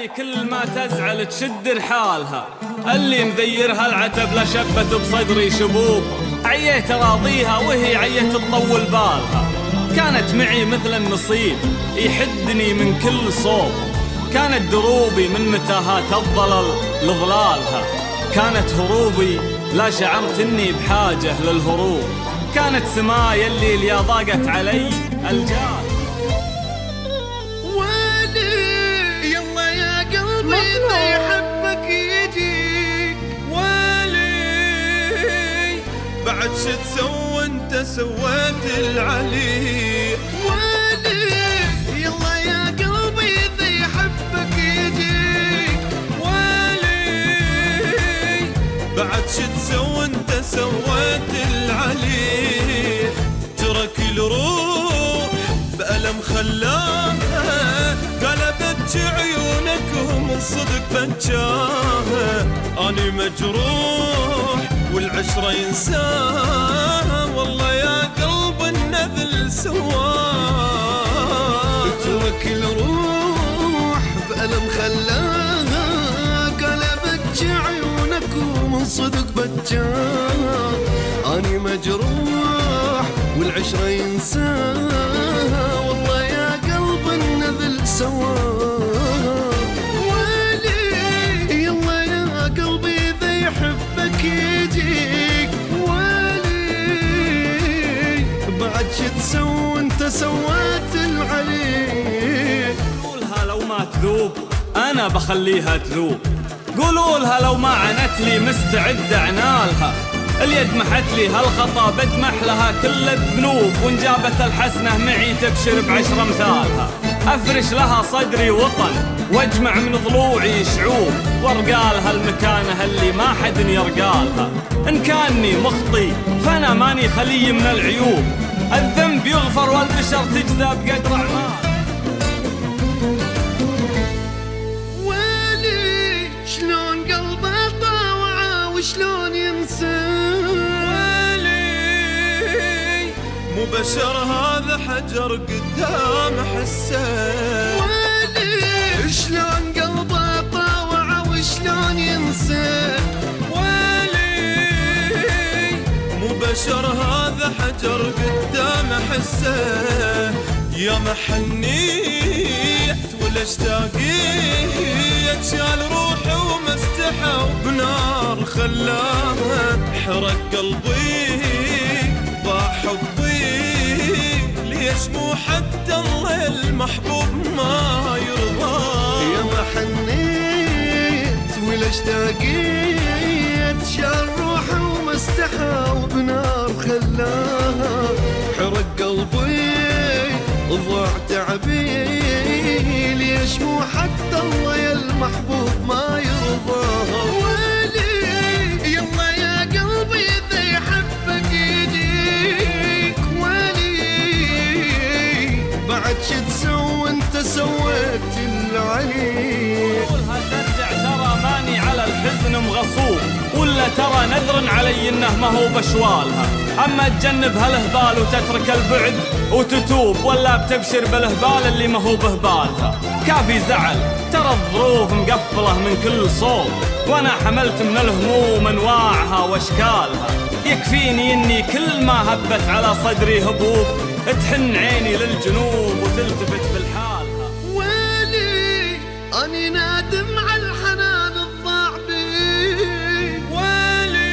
اللي كل ما تزعل تشد رحالها، اللي مذيرها العتب لشبت بصدري شبوب، عييت اراضيها وهي عيت تطول بالها. كانت معي مثل النصيب يحدني من كل صوب، كانت دروبي من متاهات الظلل لظلالها، كانت هروبي لا شعرت اني بحاجة للهروب، كانت سماي اللي ليا ضاقت علي الجال. ويلي يلا يا قلبي إذا يحبك يجيك، ويلي بعد شو تسوى انت سويت العلي، ويلي يلا يا قلبي إذا يحبك يجيك، ويلي بعد شو تسوى انت سويت العلي. ترك الروح بألم خلاها، قلبت عيونك ومن صدق بنجاها، أني مجروح والعشرة ينساها، والله يا قلب النذل سواه. ترك الروح بألم خلاها، قلبت عيونك ومن صدق بنجاها، أني مجروح والعشرة ينساها، والله يا قلب النذل سواه. ويلي يلا يا قلبي إذا يحبك يجيك، ويلي بعد شو تسوى انت سويت العلي. قولها لو ما تذوب انا بخليها تذوب، قولولها لو ما عنت لي مستعد عنالها، اليد محت لي هالخطا بدمح لها كل الذنوب، وان جابت الحسنة معي تبشر بعشر امثالها، افرش لها صدري وطن واجمع من ضلوعي شعوب، وارقالها المكانة اللي ما حد يرقالها. ان كاني مخطي فانا ماني خلي من العيوب، الذنب يغفر والبشر تجزى بقدر اعمال. ويلي شلون قلبه طاوعه وشلون ينسى، ويلي مو بشر هذا حجر قدام حسه، ويلي شلون قلبه طاوعه وشلون ينسى، ويلي مو بشر هذا حجر قدام حسه. يا محنيت ولا اشتاقيت، شال روحي وما استحى وبنار خلاها، حرق قلبي ضاع حبي، ليش مو حتى الله المحبوب ما يرضى. يا محنيت ولا اشتاقيت، شال روحي وما استحى وبنار خلاها، حرق قلبي ضاع تعبي، ليش مو حتى الله يا المحبوب ما يرضاها. ويلي يلا يا قلبي إذا يحبك يجيك، ويلي بعد شو تسوى انت سويت العلي. قولها ترجع ترى ماني على الحزن مغصوب، ولا ترى نذر علي انه ما هو بشوالها، اما تجنب هالهبال وتترك البعد وتتوب، ولا بتبشر بالهبال اللي ما هو بهبالها. كافي زعل ترى الظروف مقفله من كل صوب، وانا حملت من الهموم انواعها واشكالها، يكفيني اني كل ما هبت على صدري هبوب تحن عيني للجنوب وتلتفت بالحالها. ويلي اني نادم على الحنان الضاع بي، ويلي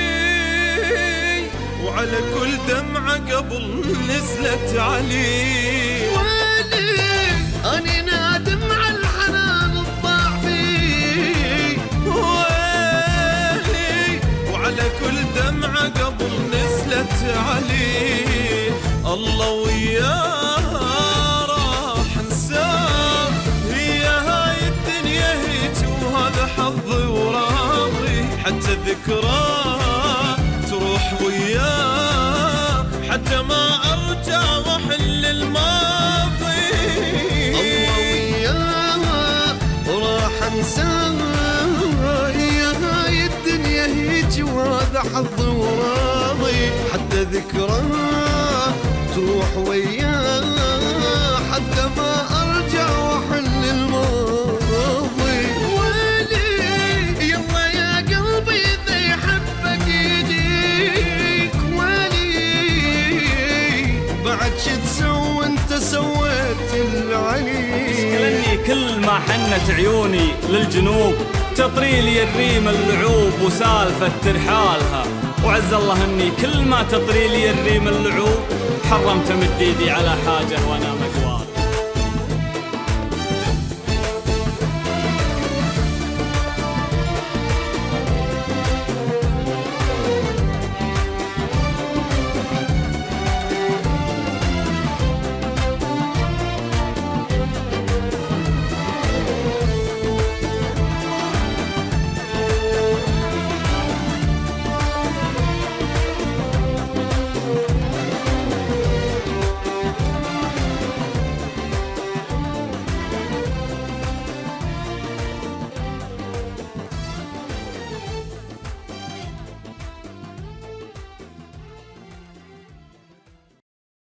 وعلى كل دمعة قبل نزلت علي، ويلي اني نادم على الحنان الضاع بي، ويلي وعلى كل دمعة قبل نزلت علي. الله وياه راح انساه، هي هاي الدنيا هيج وهذا حظي وراضي، حتى ذكراه تروح وياه، حتى ما ارجع واحل الماضي. الله وياه راح انساه، هي هاي الدنيا هيج وهذا حظي وراضي، حتى ذكراه تروح وياه، حتى ما ارجع واحل الماضي. الحنين. لاني كل ما حنت عيوني للجنوب تطري لي الريم اللعوب وسالفة ترحالها، وعز الله اني كل ما تطري لي الريم اللعوب حرمت مد ايدي على حاجة